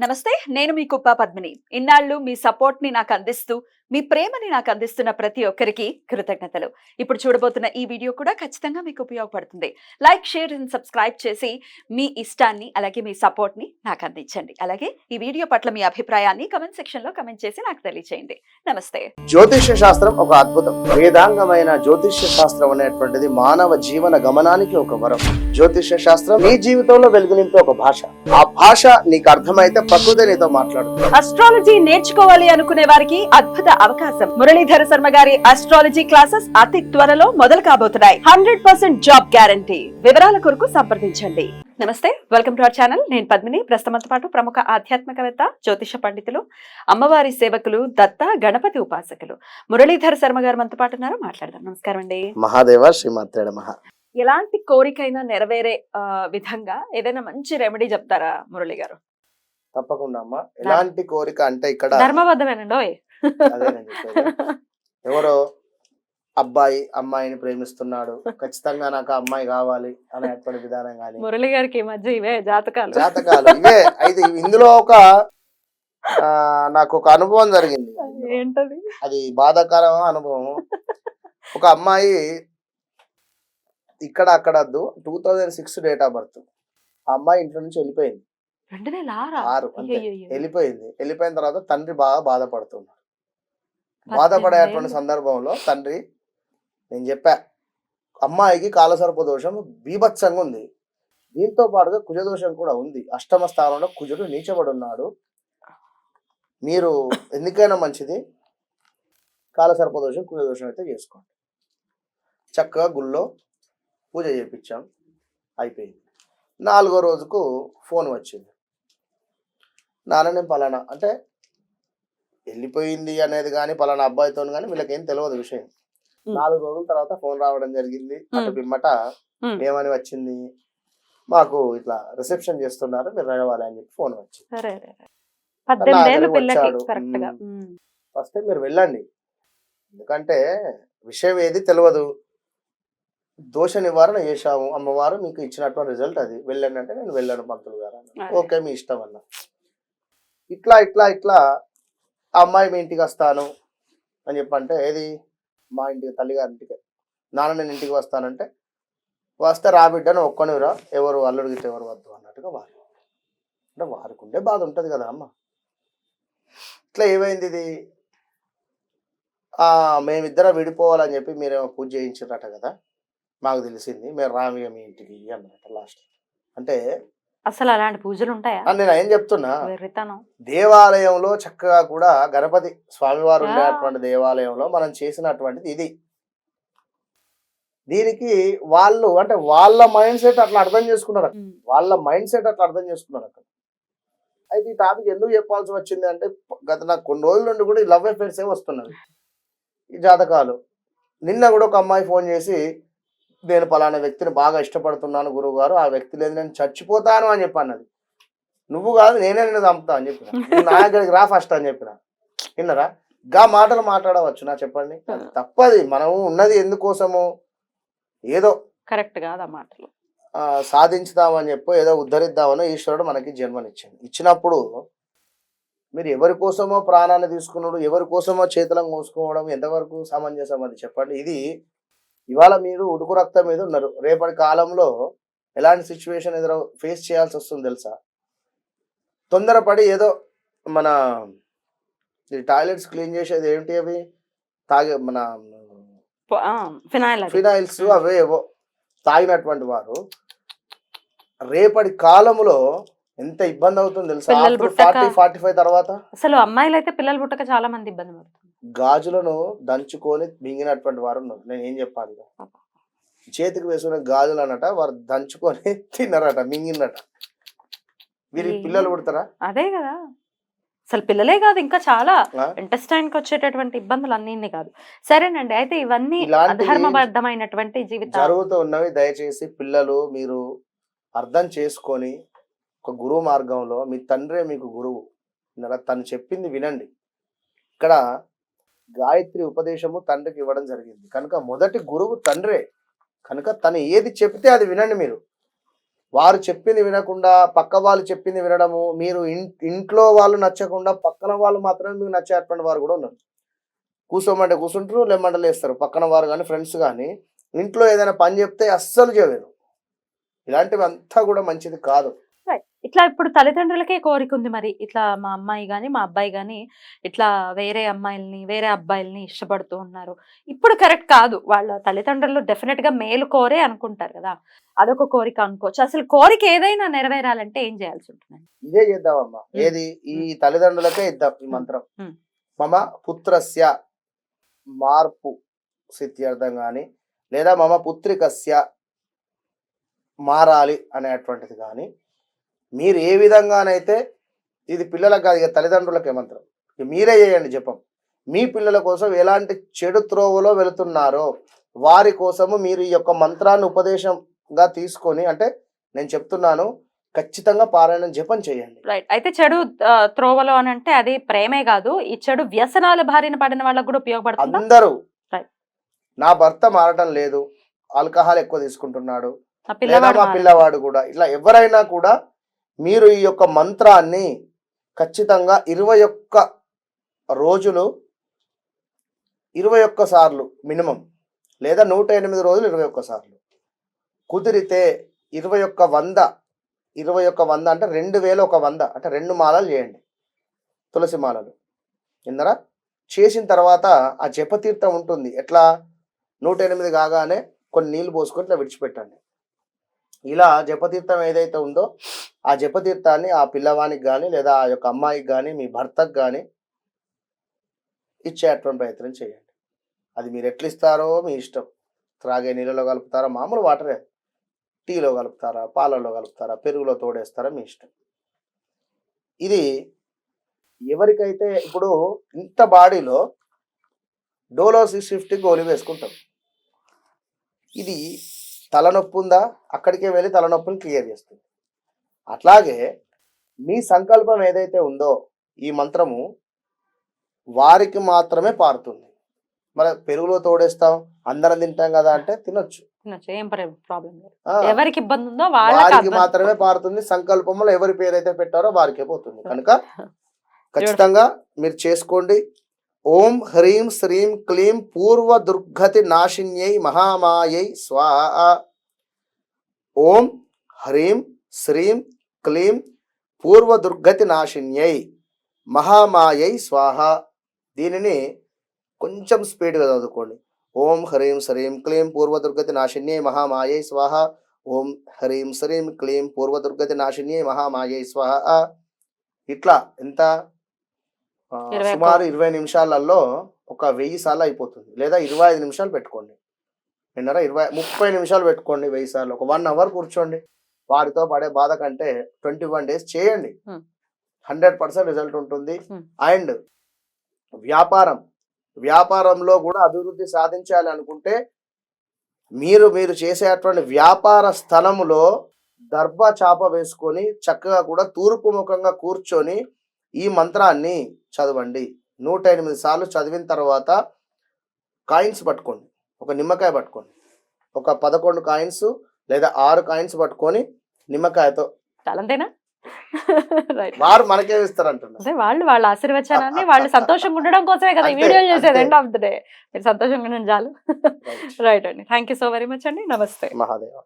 నమస్తే, నేను మీ కుప్ప పద్మిని. ఇన్నాళ్ళు మీ సపోర్ట్‌ని నాకందిస్తూ, మీ ప్రేమని నాకందిస్తున్న ప్రతి ఒక్కరికి కృతజ్ఞతలు. ఇప్పుడు చూడబోతున్న ఈ వీడియో కూడా ఖచ్చితంగా మీకు ఉపయోగపడుతుంది. లైక్, షేర్ అండ్ సబ్స్క్రైబ్ చేసి మీ ఇష్టాన్ని అలాగే మీ సపోర్ట్‌ని నాకందించండి. అలాగే ఈ వీడియో పట్ల మీ అభిప్రాయాన్ని కామెంట్ సెక్షన్‌లో కామెంట్ చేసి నాకు తెలియజేయండి. నమస్తే. జ్యోతిష్య శాస్త్రం ఒక అద్భుతం. వేదాంగమైన జ్యోతిష్య శాస్త్రం అనేటువంటిది మానవ జీవన గమనానికి ఒక వరం. జ్యోతిష్య శాస్త్రం నీ జీవితంలో వెలుగునింపే ఒక భాష. ఆ భాష నీకు అర్థమైతే ప్రకృతి నీతో మాట్లాడుతుంది. అస్ట్రాలజీ నేర్చుకోవాలి అనుకునే వారికి అద్భుత అవకాశం. మురళీధర శర్మ గారి అస్ట్రాలజీ క్లాసెస్ అతి త్వరలో మొదలు కాబోతున్నాయి. 100% జాబ్ గ్యారంటీ. వివరాల కొరకు సంప్రదించండి. నమస్తే, వెల్కమ్ టు అవర్ ఛానల్. నేను పద్మిని. ప్రస్తుతంతో పాటు ప్రముఖ ఆధ్యాత్మికవేత్త, జ్యోతిష పండితులు, అమ్మవారి సేవకులు, దత్త గణపతి ఉపాసకులు మురళీధర శర్మ గారు మనతో పాటు ఉన్నారు. మాట్లాడదాం. నమస్కారం అండి. మహాదేవ శ్రీమాత్రేడ మహా. ఎలాంటి కోరికైనా నెరవేరే విధంగా ఏదైనా మంచి రెమెడీ చెప్తారా మురళి గారు? తప్పకుండా అమ్మా. ఎలాంటి కోరిక అంటే ఇక్కడ ధర్మబద్ధమేనండి. అదే నేను చెప్పేది. ఎవరో అబ్బాయి అమ్మాయిని ప్రేమిస్తున్నాడు, ఖచ్చితంగా నాకు ఆ అమ్మాయి కావాలి అనేటువంటి విధానం కానీ, మురళి గారికి ఈ మధ్య ఇవే జాతకాలు ఇవే అయితే ఇందులో ఒక నాకు ఒక అనుభవం జరిగింది. ఏంటది? అది బాధాకర అనుభవం. ఒక అమ్మాయి ఇక్కడ అక్కడ 2006 డేట్ ఆఫ్ బర్త్. ఆ అమ్మాయి ఇంట్లో నుంచి వెళ్ళిపోయింది. 6 అంతే. వెళ్ళిపోయిన తర్వాత తండ్రి బాగా బాధపడుతున్నాడు. బాధపడేటువంటి సందర్భంలో తండ్రి, నేను చెప్పా, అమ్మాయికి కాలసర్ప దోషం బీభత్సంగా ఉంది, దీంతో పాటుగా కుజదోషం కూడా ఉంది. అష్టమ స్థానంలో కుజుడు నీచబడి ఉన్నాడు. మీరు ఎందుకైనా మంచిది కాలసర్ప దోషం కుజదోషం అయితే చేసుకోండి. చక్కగా గుళ్ళో పూజ చేయించాం, అయిపోయింది. 4వ రోజుకు ఫోన్ వచ్చింది. నాన్న నేను పలానా, అంటే వెళ్ళిపోయింది అనేది కానీ పలానా అబ్బాయితో కానీ వీళ్ళకేం తెలియదు విషయం. 4 రోజుల తర్వాత ఫోన్ రావడం జరిగింది. అటు పిమ్మట ఏమని వచ్చింది, మాకు ఇట్లా రిసెప్షన్ చేస్తున్నారు, మీరు రావాలి అని చెప్పి ఫోన్ వచ్చింది. ఫస్ట్ మీరు వెళ్ళండి, ఎందుకంటే విషయం ఏది తెలియదు, దోష నివారణ చేశాము, అమ్మవారు మీకు ఇచ్చినటువంటి రిజల్ట్ అది, వెళ్ళండి అంటే నేను వెళ్ళాను పంతులు గారు అన్న. ఓకే మీ ఇష్టం అన్న. ఇట్లా ఇట్లా ఇట్లా ఆ అమ్మాయి మీ ఇంటికి వస్తాను అని చెప్పంటే, ఏది మా ఇంటికి, తల్లిగారింటికి. నాన్న నేను ఇంటికి వస్తానంటే, వస్తే రాబిడ్డను ఒక్కనిరా, ఎవరు అల్లుడు గిట్ట ఎవరు వద్దు అన్నట్టుగా వారు. అంటే వారికి ఉండే బాధ ఉంటుంది కదా అమ్మ. ఇట్లా ఏమైంది ఇది, మేమిద్దరం విడిపోవాలని చెప్పి మీరేమో పూజ చేయించారట కదా, మాకు తెలిసింది, మీరు రామియ మీ ఇంటికి అన్నమాట లాస్ట్. అంటే అసలు అలాంటి పూజలు ఉంటాయా? నేను ఏం చెప్తున్నా, దేవాలయంలో చక్కగా కూడా గణపతి స్వామివారు ఉండేటువంటి దేవాలయంలో మనం చేసినటువంటిది ఇది. దీనికి వాళ్ళు అంటే వాళ్ళ మైండ్ సెట్ అట్లా అర్థం చేసుకున్నారు అక్కడ. అయితే ఈ టాపిక్ ఎందుకు చెప్పాల్సి వచ్చింది అంటే, గత నాకు కొన్ని రోజుల నుండి కూడా ఈ లవ్ అఫేర్స్ వస్తున్నవి, ఈ జాతకాలు. నిన్న కూడా ఒక అమ్మాయి ఫోన్ చేసి, నేను పలానా వ్యక్తిని బాగా ఇష్టపడుతున్నాను గురువు గారు, ఆ వ్యక్తి లేదు, నేను చచ్చిపోతాను అని చెప్పి అన్నది. నువ్వు కాదు నేనే నిన్ను చంపుతా అని చెప్పిన, నా దగ్గరికి రా ఫస్ట్ అని చెప్పిన. విన్నరా? గా మాటలు మాట్లాడవచ్చు నా, చెప్పండి. తప్పది. మనము ఉన్నది ఎందుకోసము, ఏదో కరెక్ట్ కాదు ఆ మాటలు, సాధించుదామని చెప్పో ఏదో ఉద్ధరిద్దామనో ఈశ్వరుడు మనకి జన్మనిచ్చింది. ఇచ్చినప్పుడు మీరు ఎవరి కోసమో ప్రాణాన్ని తీసుకున్నాడు, ఎవరి కోసమో చేతులను మోసుకోవడం ఎంతవరకు సమంజసం అది చెప్పండి. ఇది ఇవాళ మీరు ఉడుకు రక్తం మీద ఉన్నారు, రేపటి కాలంలో ఎలాంటి సిచ్యువేషన్ ఫేస్ చేయాల్సి వస్తుంది తెలుసా? తొందరపడి ఏదో మన టాయిలెట్స్ క్లీన్ చేసేది ఏంటి, అవి మన ఫినాయిల్స్ అవే ఏవో తాగినటువంటి వారు రేపటి కాలంలో ఎంత ఇబ్బంది అవుతుంది తెలుసా? 40-45 తర్వాత అసలు అమ్మాయిలు అయితే పిల్లలు పుట్టక చాలా మంది ఇబ్బంది పడుతుంది. గాజులను దంచుకొని మింగినటువంటి వారు ఉన్నారు. నేను ఏం చెప్పాలి, చేతికి వేసుకునే గాజులు అన్నట వారు దంచుకొని తిన్నారట, మింగినట. వీరి పిల్లలు పుడతారా? అదే కదా, అసలు పిల్లలే కాదు ఇంకా చాలా ఇంటెస్టైన్ కి వచ్చేటటువంటి ఇబ్బందులు అన్ని కాదు. సరేనండి, అయితే ఇవన్నీ ధర్మబద్ధమైనటువంటి జీవితం జరుగుతూ ఉన్నవి. దయచేసి పిల్లలు మీరు అర్థం చేసుకొని ఒక గురువు మార్గంలో, మీ తండ్రే మీకు గురువు, తను చెప్పింది వినండి. ఇక్కడ గాయత్రి ఉపదేశము తండ్రికి ఇవ్వడం జరిగింది కనుక మొదటి గురువు తండ్రే కనుక తను ఏది చెప్తే అది వినండి. మీరు వారు చెప్పింది వినకుండా పక్క వాళ్ళు చెప్పింది వినడము, మీరు ఇంట్లో వాళ్ళు నచ్చకుండా పక్కన వాళ్ళు మాత్రమే మీకు నచ్చేటువంటి వారు కూడా ఉన్నారు. కూర్చోమంటే కూర్చుంటారు, లేమంటే లేస్తారు. పక్కన వారు కానీ ఫ్రెండ్స్ కానీ ఇంట్లో ఏదైనా పని చెప్తే అస్సలు చేయలేరు. ఇలాంటివి అంతా కూడా మంచిది కాదు. ఇట్లా ఇప్పుడు తల్లిదండ్రులకే కోరిక ఉంది మరి, ఇట్లా మా అమ్మాయి గాని మా అబ్బాయి గాని ఇట్లా వేరే అమ్మాయిల్ని వేరే అబ్బాయిల్ని ఇష్టపడుతూ ఉన్నారు, ఇప్పుడు కరెక్ట్ కాదు. వాళ్ళ తల్లిదండ్రులు డెఫినెట్ గా మేలు కోరే అనుకుంటారు కదా, అదొక కోరిక అనుకోవచ్చు. అసలు కోరిక ఏదైనా నెరవేరాలంటే ఏం చేయాల్సి ఉంటుంది? ఇదే చేద్దామమ్మా. ఏది ఈ తల్లిదండ్రులకే ఇద్దాం ఈ మంత్రం. మమ పుత్రస్య మార్పు సిద్ధ్యర్థం కానీ, లేదా మమ పుత్రికస్య మారాలి అనేటువంటిది కానీ, మీరు ఏ విధంగానైతే, ఇది పిల్లలకు కాదు, ఇక తల్లిదండ్రులకే మంత్రం. మీరే చేయండి జపం. మీ పిల్లల కోసం ఎలాంటి చెడు త్రోవలో వెళుతున్నారో వారి కోసము మీరు ఈ యొక్క మంత్రాన్ని ఉపదేశంగా తీసుకొని, అంటే నేను చెప్తున్నాను, ఖచ్చితంగా పారాయణం జపం చేయండి. రైట్. అయితే చెడు త్రోవలో అని అంటే అది ప్రేమే కాదు, ఈ చెడు వ్యసనాల బారిన పడిన వాళ్ళకు కూడా ఉపయోగపడుతుంది. అందరూ నా భర్త మారటం లేదు, ఆల్కహాల్ ఎక్కువ తీసుకుంటున్నాడు, లేదా మా పిల్లవాడు కూడా, ఇట్లా ఎవరైనా కూడా మీరు ఈ యొక్క మంత్రాన్ని ఖచ్చితంగా 21 రోజులు 21 సార్లు మినిమం, లేదా 108 రోజులు 21 సార్లు, కుదిరితే 21 అంటే 2100 అంటే 2 మాలలు చేయండి, తులసి మాలలు. ఇందరా చేసిన తర్వాత ఆ జపతీర్థం ఉంటుంది, ఎట్లా 108 కాగానే కొన్ని నీళ్లు పోసుకొని ఇట్లా విడిచిపెట్టండి. ఇలా జపతీర్థం ఏదైతే ఉందో ఆ జపతీర్థాన్ని ఆ పిల్లవానికి కానీ, లేదా ఆ యొక్క అమ్మాయికి కానీ, మీ భర్తకు కానీ ఇచ్చేటువంటి ప్రయత్నం చేయండి. అది మీరు ఎట్లా ఇస్తారో మీ ఇష్టం. త్రాగే నీళ్ళలో కలుపుతారా, మామూలు వాటరే, టీలో కలుపుతారా, పాలల్లో కలుపుతారా, పెరుగులో తోడేస్తారా, మీ ఇష్టం. ఇది ఎవరికైతే ఇప్పుడు ఇంత బాడీలో డోలో 650 గోళీ వేసుకుంటాం, ఇది తలనొప్పి ఉందా, అక్కడికే వెళ్ళి తలనొప్పిని క్లియర్ చేస్తుంది. అట్లాగే మీ సంకల్పం ఏదైతే ఉందో ఈ మంత్రము వారికి మాత్రమే పారుతుంది. మరి పెరుగులో తోడేస్తాం, అందరం తింటాం కదా అంటే తినొచ్చు, ఏం ప్రాబ్లం లేదు. ఎవరికి ఇబ్బంది ఉందో వారికి మాత్రమే పారుతుంది. సంకల్పంలో ఎవరి పేరైతే పెట్టారో వారికే పోతుంది. కనుక ఖచ్చితంగా మీరు చేసుకోండి. ఓం హ్రీం శ్రీం క్లీం పూర్వ దుర్గతి నాశిన్యై మహామాయై స్వాహ. ఓం హ్రీం శ్రీం క్లీం పూర్వ దుర్గతి నాశిన్యై మహామాయై స్వాహ. దీనిని కొంచెం స్పీడ్గా చదువుకోండి. ఓం హ్రీం శ్రీం క్లీం పూర్వ దుర్గతి నాశిన్యై మహామాయై స్వాహ. ఓం హ్రీం శ్రీం క్లీం పూర్వ దుర్గతి నాశిన్యై మహామాయై స్వాహ. ఇట్లా ఎంత సుమారు 20 నిమిషాలలో ఒక 1000 సార్లు అయిపోతుంది, లేదా 25 నిమిషాలు పెట్టుకోండి. విన్నారా? 30 నిమిషాలు పెట్టుకోండి 1000 సార్లు. ఒక 1 అవర్ కూర్చోండి. వారితో పడే బాధ కంటే 21 డేస్ చేయండి, 100% రిజల్ట్ ఉంటుంది. అండ్ వ్యాపారంలో కూడా అభివృద్ధి సాధించాలి అనుకుంటే మీరు చేసేటువంటి వ్యాపార స్థలములో దర్భ చాప వేసుకొని చక్కగా కూడా తూర్పు ముఖంగా కూర్చొని ఈ మంత్రాన్ని చదవండి. 108 సార్లు చదివిన తర్వాత కాయిన్స్ పట్టుకోండి, ఒక నిమ్మకాయ పట్టుకోండి, ఒక 11 కాయిన్స్ లేదా 6 కాయిన్స్ పట్టుకొని నిమ్మకాయతో, అంతేనా? వారు మనకే ఇస్తారంటున్నారు. వాళ్ళ ఆశీర్వచనాన్ని వాళ్ళు సంతోషంగా ఉండడం కోసమే కదా ఈ వీడియో చేసేది. ఎండ్ ఆఫ్ ద డే మీరు సంతోషంగా ఉండడం చాలు. రైట్ అండి. Thank you so very much అండి. నమస్తే. మహాదేవ.